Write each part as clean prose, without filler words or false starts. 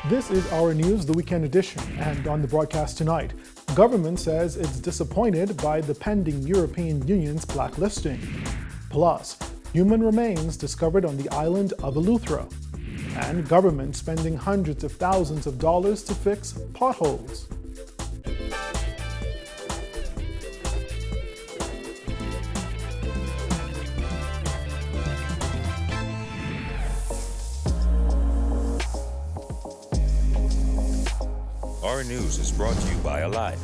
This is our news, the weekend edition, and on the broadcast tonight, government says it's disappointed by the pending European Union's blacklisting. Plus, human remains discovered on the island of Eleuthera. And government spending hundreds of thousands of dollars to fix potholes. Our news is brought to you by Alive.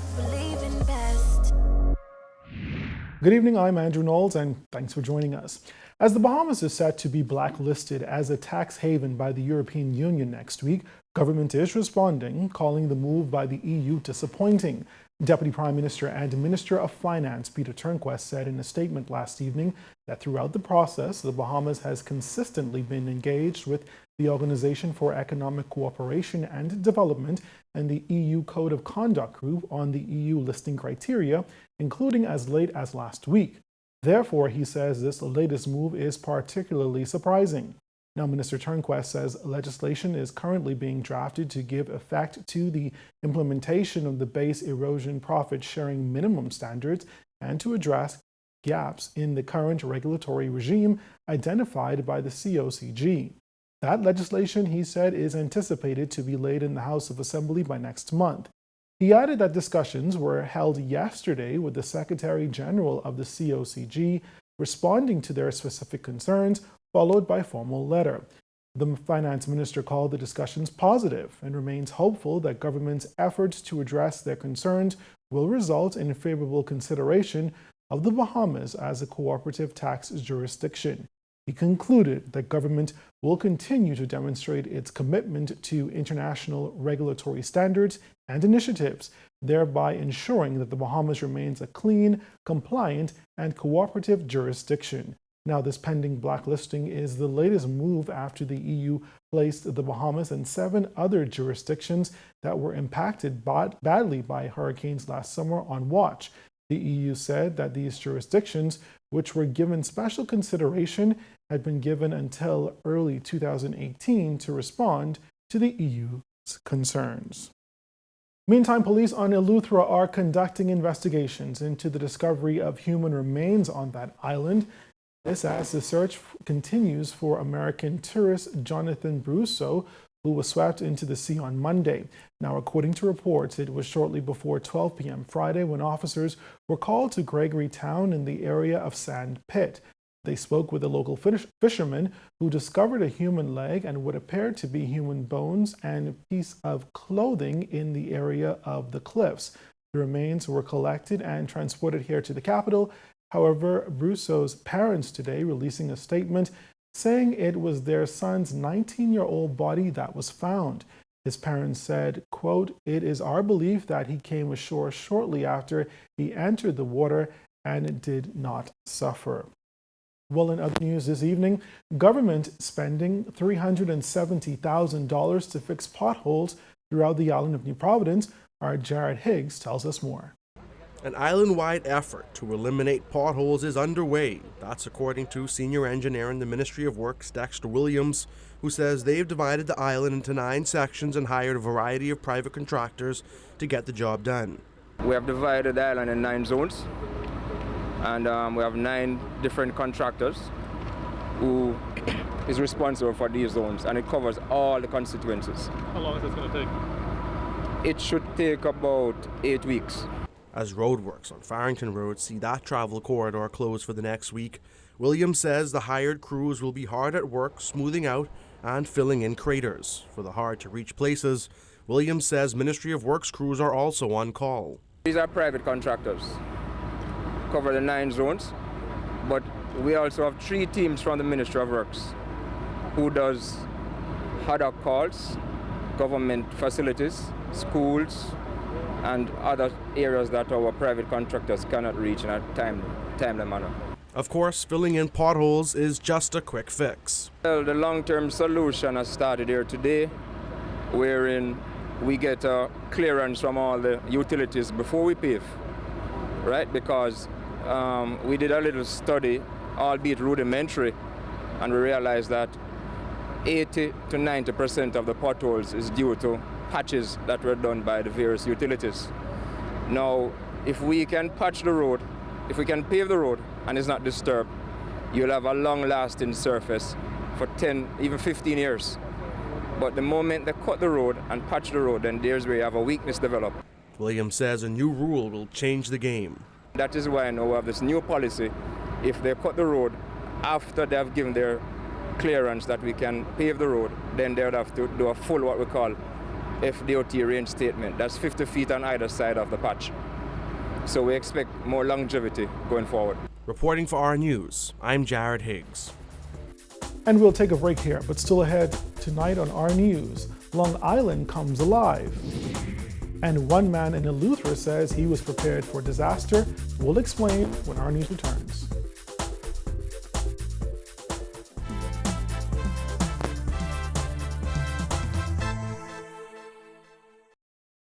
Good evening, I'm Andrew Knowles, and thanks for joining us. As the Bahamas is set to be blacklisted as a tax haven by the European Union next week, government is responding, calling the move by the EU disappointing. Deputy Prime Minister and Minister of Finance Peter Turnquest said in a statement last evening that throughout the process, the Bahamas has consistently been engaged with the Organization for Economic Cooperation and Development and the EU Code of Conduct Group on the EU listing criteria, including as late as last week. Therefore, he says this latest move is particularly surprising. Now, Minister Turnquest says legislation is currently being drafted to give effect to the implementation of the base erosion profit sharing minimum standards and to address gaps in the current regulatory regime identified by the COCG. That legislation, he said, is anticipated to be laid in the House of Assembly by next month. He added that discussions were held yesterday with the Secretary General of the COCG, responding to their specific concerns, followed by a formal letter. The Finance Minister called the discussions positive and remains hopeful that government's efforts to address their concerns will result in favorable consideration of the Bahamas as a cooperative tax jurisdiction. He concluded that government will continue to demonstrate its commitment to international regulatory standards and initiatives, thereby ensuring that the Bahamas remains a clean, compliant, and cooperative jurisdiction. Now, this pending blacklisting is the latest move after the EU placed the Bahamas and 7 other jurisdictions that were impacted badly by hurricanes last summer on watch. The EU said that these jurisdictions, which were given special consideration, had been given until early 2018 to respond to the EU's concerns. Meantime, police on Eleuthera are conducting investigations into the discovery of human remains on that island. This as the search continues for American tourist Jonathan Brusso, who was swept into the sea on Monday. Now, according to reports, it was shortly before 12 p.m. Friday when officers were called to Gregory Town in the area of Sand Pit. They spoke with a local fisherman who discovered a human leg and what appeared to be human bones and a piece of clothing in the area of the cliffs. The remains were collected and transported here to the capital. However, Brusso's parents today releasing a statement saying it was their son's 19-year-old body that was found. His parents said, quote, "It is our belief that he came ashore shortly after he entered the water and did not suffer." Well, in other news this evening, government spending $370,000 to fix potholes throughout the island of New Providence. Our Jared Higgs tells us more. An island-wide effort to eliminate potholes is underway. That's according to senior engineer in the Ministry of Works, Dexter Williams, who says they've divided the island into 9 sections and hired a variety of private contractors to get the job done. We have divided the island in 9 zones, and we have 9 different contractors who is responsible for these zones, and it covers all the constituencies. How long is this going to take? It should take about 8 weeks. As roadworks on Farrington Road see that travel corridor closed for the next week, Williams says the hired crews will be hard at work smoothing out and filling in craters. For the hard-to-reach places, Williams says Ministry of Works crews are also on call. These are private contractors, cover the 9 zones, but we also have 3 teams from the Ministry of Works who does ad hoc calls, government facilities, schools, and other areas that our private contractors cannot reach in a timely manner. Of course, filling in potholes is just a quick fix. Well, the long-term solution has started here today, wherein we get a clearance from all the utilities before we pave, right? Because we did a little study, albeit rudimentary, and we realized that 80 to 90% of the potholes is due to patches that were done by the various utilities. Now, if we can patch the road, if we can pave the road and it's not disturbed, you'll have a long-lasting surface for 10, even 15 years. But the moment they cut the road and patch the road, then there's where you have a weakness develop. Williams says a new rule will change the game. That is why now we have this new policy. If they cut the road after they have given their clearance that we can pave the road, then they would have to do a full, what we call, FDOT reinstatement. That's 50 feet on either side of the patch. So we expect more longevity going forward. Reporting for our news, I'm Jared Higgs. And we'll take a break here, but still ahead tonight on our news, Long Island comes alive. And one man in Eleuthera says he was prepared for disaster. We'll explain when our news returns.